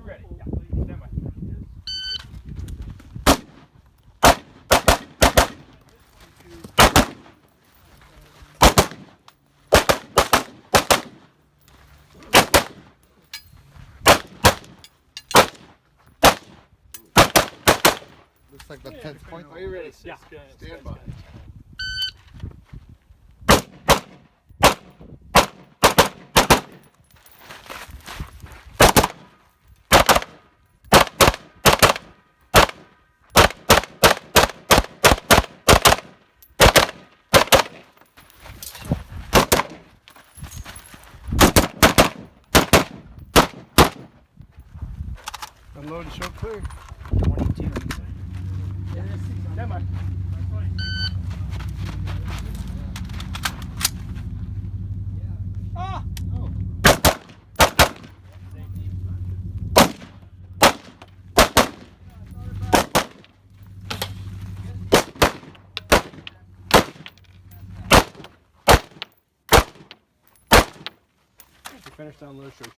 ready. Yeah. Stand by. Looks like the 10th point. Are you ready? Yeah. Stand by. Unload and show clear. 22. Yeah. Stand by. Ah! You finished down low, show